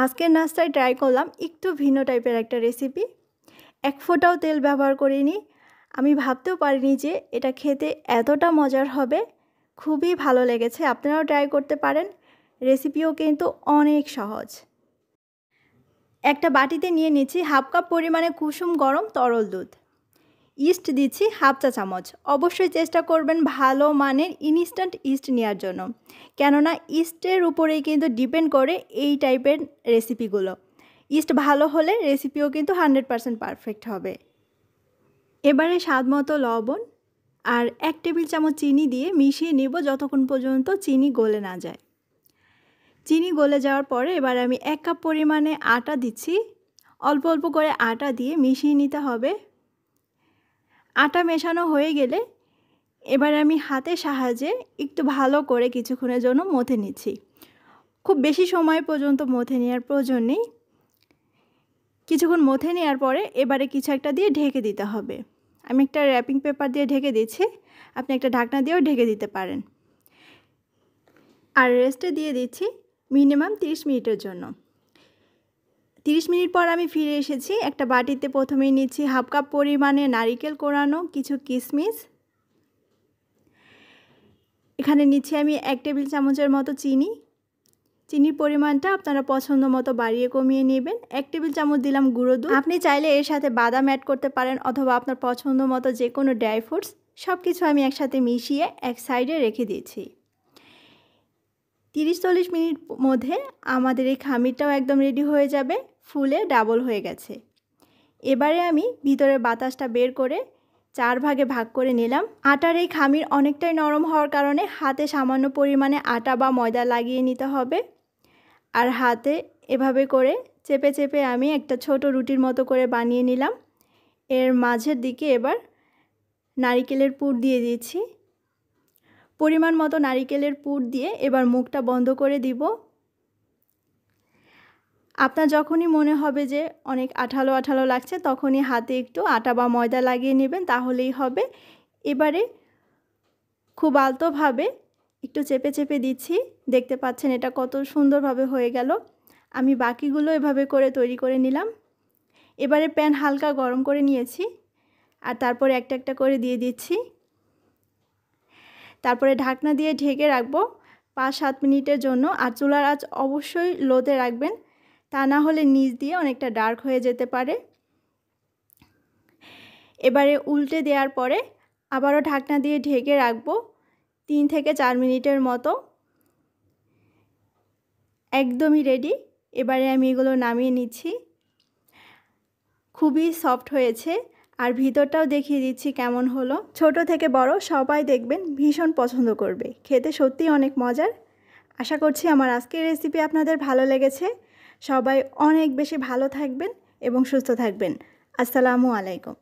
আজকের নাস্তায় ট্রাই করলাম একটু ভিন্ন টাইপের একটা রেসিপি। এক ফোঁটাও তেল ব্যবহার করিনি। আমি ভাবতেও পারিনি যে এটা খেতে এতটা মজার হবে। খুবই ভালো লেগেছে, আপনারাও ট্রাই করতে পারেন। রেসিপিও কিন্তু অনেক সহজ। একটা বাটিতে নিয়ে নিচ্ছি হাফ কাপ পরিমাণে কুসুম গরম তরল দুধ। ইস্ট দিচ্ছি হাফ চা চামচ। অবশ্যই চেষ্টা করবেন ভালো মানের ইনস্ট্যান্ট ইস্ট নেওয়ার জন্য, কেননা ইস্টের উপরেই কিন্তু ডিপেন্ড করে এই টাইপের রেসিপিগুলো। ইস্ট ভালো হলে রেসিপিও কিন্তু 100% পারফেক্ট হবে। এবারে স্বাদ মতো লবণ আর 1 টেবিল চামচ চিনি দিয়ে মিশিয়ে নেব যতক্ষণ পর্যন্ত চিনি গলে না যায়। চিনি গলে যাওয়ার পরে এবার আমি 1 কাপ পরিমাণে আটা দিচ্ছি। অল্প অল্প করে আটা দিয়ে মিশিয়ে নিতে হবে। আটা মেশানো হয়ে গেলে এবার আমি হাতের সাহায্যে একটু ভালো করে কিছুক্ষণের জন্য মথে নিচ্ছি। খুব বেশি সময় পর্যন্ত মথে নেওয়ার প্রয়োজন নেই। কিছুক্ষণ মথে নেওয়ার পরে এবারে কিছু একটা দিয়ে ঢেকে দিতে হবে। আমি একটা র্যাপিং পেপার দিয়ে ঢেকে দিচ্ছি, আপনি একটা ঢাকনা দিয়েও ঢেকে দিতে পারেন। আর রেস্টে দিয়ে দিচ্ছি মিনিমাম 30 মিনিটের জন্য। 30 মিনিট পর আমি ফিরে এসেছি। একটা বাটিতে প্রথমেই নিচ্ছি হাফ কাপ পরিমাণে নারিকেল কোরানো, কিছু কিশমিশ। এখানে নিচ্ছি আমি 1 টেবিল চামচের মতো চিনি। চিনির পরিমাণটা আপনারা পছন্দ মতো বাড়িয়ে কমিয়ে নেবেন। 1 টেবিল চামচ দিলাম গুঁড়ো দুধ। আপনি চাইলে এর সাথে বাদাম অ্যাড করতে পারেন অথবা আপনার পছন্দ মতো যে কোনো ড্রাই ফ্রুটস। সব কিছু আমি একসাথে মিশিয়ে এক সাইডে রেখে দিয়েছি। 30-40 মিনিট মধ্যে আমাদের এই খামিরটাও একদম রেডি হয়ে যাবে, ফুলে ডাবল হয়ে গেছে। এবারে আমি ভিতরের বাতাসটা বের করে 4 ভাগে ভাগ করে নিলাম। আটার এই খামির অনেকটাই নরম হওয়ার কারণে হাতে সামান্য পরিমাণে আটা বা ময়দা লাগিয়ে নিতে হবে। আর হাতে এভাবে করে চেপে চেপে আমি একটা ছোট রুটির মতো করে বানিয়ে নিলাম। এর মাঝের দিকে এবার নারিকেলের পুর দিয়ে দিচ্ছি। পরিমাণ মতো নারিকেলের পুর দিয়ে এবার মুখটা বন্ধ করে দিব। আপনার যখনই মনে হবে যে অনেক আঠালো আঠালো লাগছে তখনই হাতে একটু আটা বা ময়দা লাগিয়ে নেবেন, তাহলেই হবে। এবারে খুব আলতোভাবে একটু চেপে চেপে দিচ্ছি। দেখতে পাচ্ছেন এটা কত সুন্দরভাবে হয়ে গেল। আমি বাকিগুলো এভাবে করে তৈরি করে নিলাম। এবারে প্যান হালকা গরম করে নিয়েছি আর তারপরে একটা একটা করে দিয়ে দিচ্ছি। তারপরে ঢাকনা দিয়ে ঢেকে রাখবো 5-7 মিনিটের জন্য। আর চুলার আঁচ অবশ্যই লোতে রাখবেন, তা না হলে নিচ দিয়ে অনেকটা ডার্ক হয়ে যেতে পারে। এবারে উল্টে দেওয়ার পরে আবারও ঢাকনা দিয়ে ঢেকে রাখবো 3 থেকে 4 মিনিটের মতো। একদমই রেডি। এবারে আমি এগুলো নামিয়ে নিচ্ছি। খুবই সফট হয়েছে আর ভিতরটাও দেখিয়ে দিচ্ছি কেমন হলো। ছোট থেকে বড় সবাই দেখবেন ভীষণ পছন্দ করবে। খেতে সত্যিই অনেক মজার। আশা করছি আমার আজকের রেসিপি আপনাদের ভালো লেগেছে। সবাই অনেক বেশি ভালো থাকবেন এবং সুস্থ থাকবেন। আসসালামু আলাইকুম।